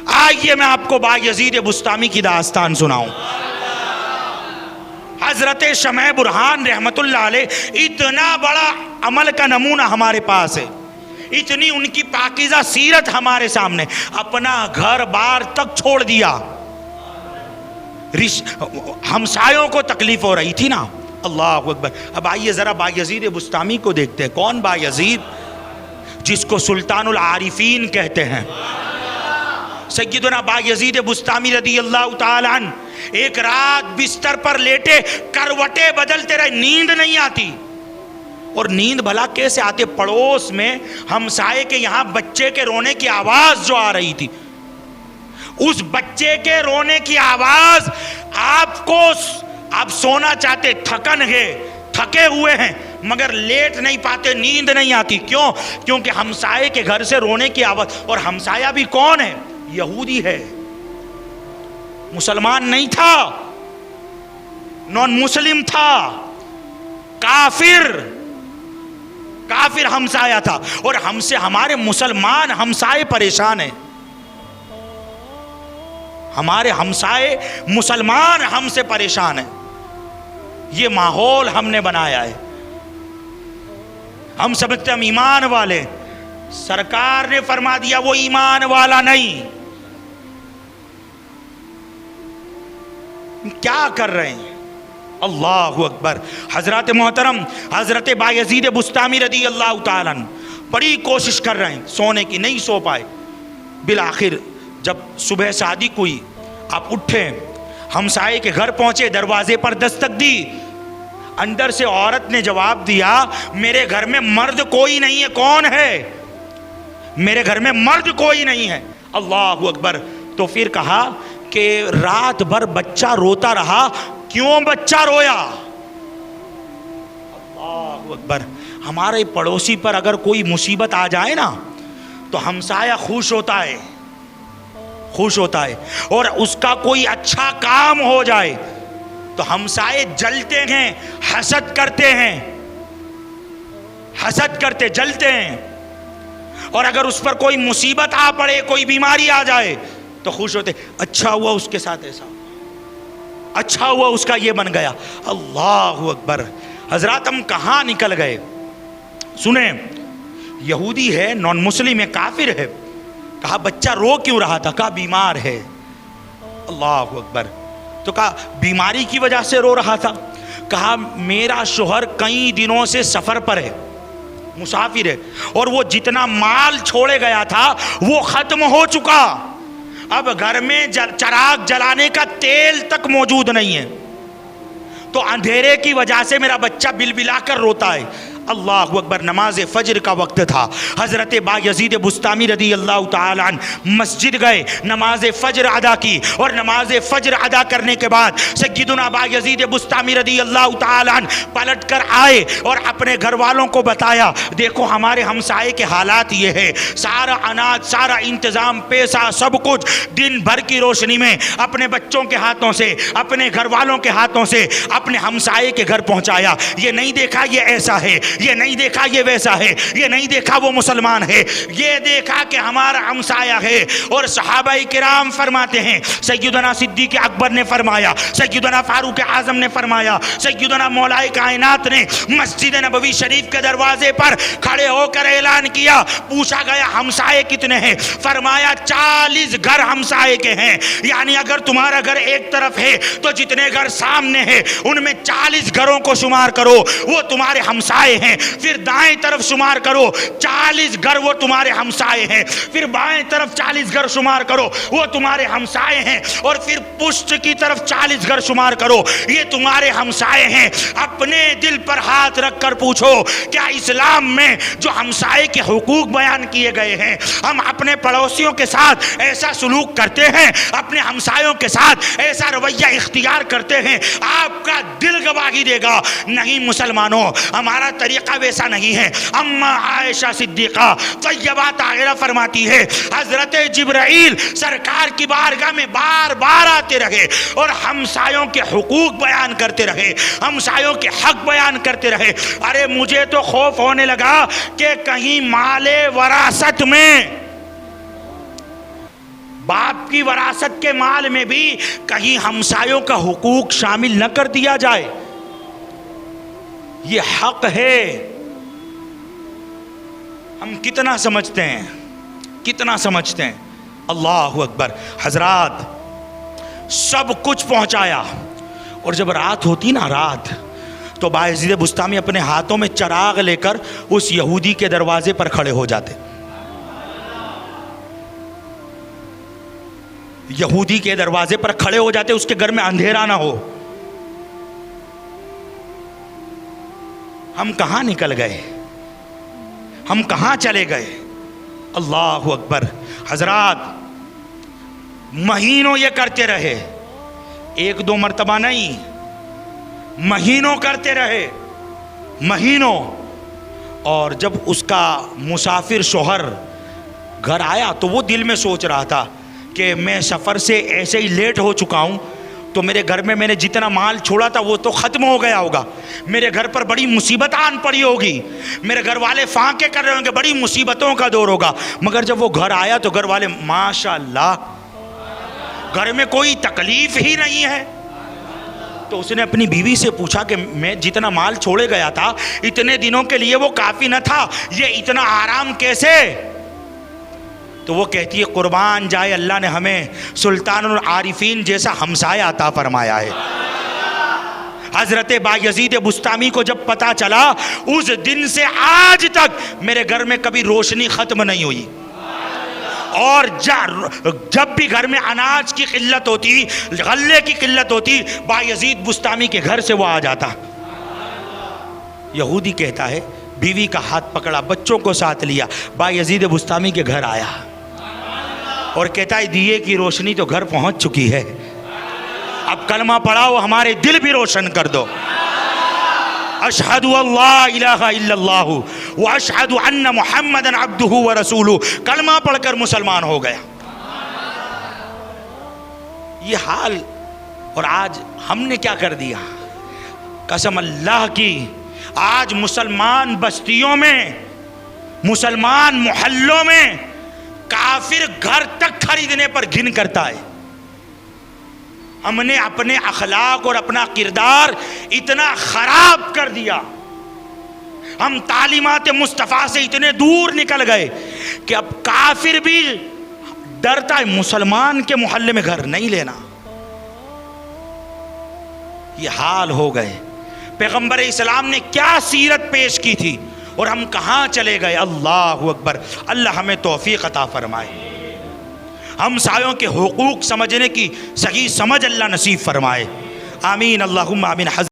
آئیے میں آپ کو بایزید بسطامی کی داستان سناؤں. حضرت شمع برہان رحمت اللہ علیہ اتنا بڑا عمل کا نمونہ ہمارے پاس ہے، اتنی ان کی پاکیزہ سیرت ہمارے سامنے. اپنا گھر بار تک چھوڑ دیا. ہمسایوں کو تکلیف ہو رہی تھی نا. اللہ اکبر. اب آئیے ذرا بایزید بسطامی کو دیکھتے ہیں. کون بایزید؟ جس کو سلطان العارفین کہتے ہیں. سیدنا بایزید بسطامی رضی اللہ تعالی عنہ ایک رات بستر پر لیٹے کروٹیں بدلتے رہے، نیند نہیں آتی. اور نیند بھلا کیسے آتے؟ پڑوس میں ہمسائے کے یہاں بچے کے رونے کی آواز جو آ رہی تھی، اس بچے کے رونے کی آواز آپ سونا چاہتے، تھکن ہے، تھکے ہوئے ہیں، مگر لیٹ نہیں پاتے، نیند نہیں آتی. کیوں؟ کیونکہ ہمسائے کے گھر سے رونے کی آواز. اور ہمسایہ بھی کون ہے؟ یہودی ہے، مسلمان نہیں تھا، نان مسلم تھا، کافر ہمسایہ تھا. اور ہم سے ہمارے مسلمان ہمسائے پریشان ہیں. ہمارے ہمسائے مسلمان ہم سے پریشان ہیں. یہ ماحول ہم نے بنایا ہے. ہم سمجھتے ہم ایمان والے. سرکار نے فرما دیا وہ ایمان والا نہیں. کیا کر رہے ہیں؟ اللہ اکبر. حضرات محترم حضرت بایزید بسطامی رضی اللہ تعالیٰ عنہ بڑی کوشش کر رہے ہیں سونے کی، نہیں سو پائے. بالآخر جب صبح صادق ہوئی، آپ اٹھے، ہمسائے کے گھر پہنچے، دروازے پر دستک دی. اندر سے عورت نے جواب دیا میرے گھر میں مرد کوئی نہیں ہے. کون ہے؟ میرے گھر میں مرد کوئی نہیں ہے. اللہ اکبر. تو پھر کہا کہ رات بھر بچہ روتا رہا، کیوں بچہ رویا؟ اللہ اکبر. ہمارے پڑوسی پر اگر کوئی مصیبت آ جائے نا تو ہمسایہ خوش ہوتا ہے، اور اس کا کوئی اچھا کام ہو جائے تو ہمسائے جلتے ہیں، حسد کرتے جلتے ہیں. اور اگر اس پر کوئی مصیبت آ پڑے، کوئی بیماری آ جائے تو خوش ہوتے، اچھا ہوا اس کے ساتھ ایسا، اچھا ہوا اس کا یہ بن گیا. اللہ اکبر. حضرات ہم کہاں نکل گئے؟ سنیں، یہودی ہے، نان مسلم ہے، کافر ہے. کہا بچہ رو کیوں رہا تھا؟ کہا بیمار ہے. اللہ اکبر. تو کہا بیماری کی وجہ سے رو رہا تھا؟ کہا میرا شوہر کئی دنوں سے سفر پر ہے، مسافر ہے، اور وہ جتنا مال چھوڑے گیا تھا وہ ختم ہو چکا. اب گھر میں چراغ جلانے کا تیل تک موجود نہیں ہے، تو اندھیرے کی وجہ سے میرا بچہ بل بلا کر روتا ہے. اللہ اکبر. نماز فجر کا وقت تھا. حضرت بایزید بسطامی رضی اللہ تعالی عنہ مسجد گئے، نماز فجر ادا کی. اور نماز فجر ادا کرنے کے بعد سیدنا بایزید بسطامی رضی اللہ تعالی عنہ پلٹ کر آئے اور اپنے گھر والوں کو بتایا دیکھو ہمارے ہمسائے کے حالات یہ ہے. سارا اناج، سارا انتظام، پیسہ، سب کچھ دن بھر کی روشنی میں اپنے بچوں کے ہاتھوں سے، اپنے گھر والوں کے ہاتھوں سے اپنے ہمسائے کے گھر پہنچایا. یہ نہیں دیکھا یہ ایسا ہے، یہ نہیں دیکھا یہ ویسا ہے، یہ نہیں دیکھا وہ مسلمان ہے، یہ دیکھا کہ ہمارا ہمسایہ ہے. اور صحابہ کرام فرماتے ہیں، سیدنا صدیق اکبر نے فرمایا، سیدنا فاروق اعظم نے فرمایا، سیدنا مولائے کائنات نے مسجد نبوی شریف کے دروازے پر کھڑے ہو کر اعلان کیا. پوچھا گیا ہمسائے کتنے ہیں؟ فرمایا 40 گھر ہمسائے کے ہیں. یعنی اگر تمہارا گھر ایک طرف ہے تو جتنے گھر سامنے ہیں ان میں 40 گھروں کو شمار کرو، وہ تمہارے ہمسائے ہیں. پھر دائیں طرف شمار کرو، 40 گھر وہ تمہارے ہمسائے ہیں. پھر بائیں طرف 40 گھر شمار کرو، وہ تمہارے ہمسائے ہیں. اور پھر پشت کی طرف 40 گھر شمار کرو، یہ تمہارے ہمسائے ہیں. اپنے دل پر ہاتھ رکھ کر پوچھو کیا اسلام میں جو ہمسائے کے حقوق بیان کیے گئے ہیں ہم اپنے پڑوسیوں کے ساتھ ایسا سلوک کرتے ہیں؟ اپنے ہمسایوں کے ساتھ ایسا رویہ اختیار کرتے ہیں؟ آپ کا دل گواہی دے گا نہیں مسلمانوں، ہمارا طریقہ ویسا نہیں ہے. اما عائشہ صدیقہ طیبہ طاہرہ فرماتی ہے حضرت جبرائیل سرکار کی بارگاہ میں بار بار آتے رہے اور ہمسایوں کے حقوق بیان کرتے رہے، ہمسایوں کے حق بیان کرتے رہے. ارے مجھے تو خوف ہونے لگا کہ کہیں مال وراثت میں باپ کی وراثت کے مال میں بھی کہیں ہمسایوں کا حقوق شامل نہ کر دیا جائے. یہ حق ہے. ہم کتنا سمجھتے ہیں, کتنا سمجھتے ہیں. اللہ اکبر. حضرات سب کچھ پہنچایا, اور جب رات ہوتی نا, رات, تو بایزید بسطامی اپنے ہاتھوں میں چراغ لے کر اس یہودی کے دروازے پر کھڑے ہو جاتے. یہودی کے دروازے پر کھڑے ہو جاتے, اس کے گھر میں اندھیرا نہ ہو. ہم کہاں نکل گئے, ہم کہاں چلے گئے. اللہ اکبر. حضرات مہینوں یہ کرتے رہے, ایک دو مرتبہ نہیں, مہینوں کرتے رہے, مہینوں. اور جب اس کا مسافر شوہر گھر آیا تو وہ دل میں سوچ رہا تھا کہ میں سفر سے ایسے ہی لیٹ ہو چکا ہوں تو میرے گھر میں نے جتنا مال چھوڑا تھا وہ تو ختم ہو گیا ہوگا, میرے گھر پر بڑی مصیبت آن پڑی ہوگی, میرے گھر والے فاقے کر رہے ہوں گے, بڑی مصیبتوں کا دور ہوگا. مگر جب وہ گھر آیا تو گھر والے ماشاءاللہ, گھر میں کوئی تکلیف ہی نہیں ہے. تو اس نے اپنی بیوی سے پوچھا کہ میں جتنا مال چھوڑے گیا تھا اتنے دنوں کے لیے وہ کافی نہ تھا, یہ اتنا آرام کیسے؟ تو وہ کہتی ہے قربان جائے اللہ نے ہمیں سلطان العارفین جیسا ہمسایہ عطا فرمایا ہے. حضرت بایزید بسطامی کو جب پتا چلا, اس دن سے آج تک میرے گھر میں کبھی روشنی ختم نہیں ہوئی, اور جب بھی گھر میں اناج کی قلت ہوتی, غلے کی قلت ہوتی, بایزید بسطامی کے گھر سے وہ آ جاتا. یہودی کہتا ہے بیوی کا ہاتھ پکڑا, بچوں کو ساتھ لیا, بایزید بسطامی کے گھر آیا اور کہتا ہے دیے کی روشنی تو گھر پہنچ چکی ہے, اب کلمہ پڑھاؤ, ہمارے دل بھی روشن کر دو. اشہد اللہ الہ الا اللہ واشہد ان محمد عبدہ ورسولہ, کلمہ پڑھ کر مسلمان ہو گیا. یہ حال. اور آج ہم نے کیا کر دیا, قسم اللہ کی, آج مسلمان بستیوں میں, مسلمان محلوں میں کافر گھر تک خریدنے پر گھن کرتا ہے. ہم نے اپنے اخلاق اور اپنا کردار اتنا خراب کر دیا, ہم تعلیمات مصطفیٰ سے اتنے دور نکل گئے کہ اب کافر بھی ڈرتا ہے مسلمان کے محلے میں گھر نہیں لینا. یہ حال ہو گئے. پیغمبر اسلام نے کیا سیرت پیش کی تھی اور ہم کہاں چلے گئے. اللہ اکبر. اللہ ہمیں توفیق عطا فرمائے, ہمسایوں کے حقوق سمجھنے کی صحیح سمجھ اللہ نصیب فرمائے. آمین اللہم آمین.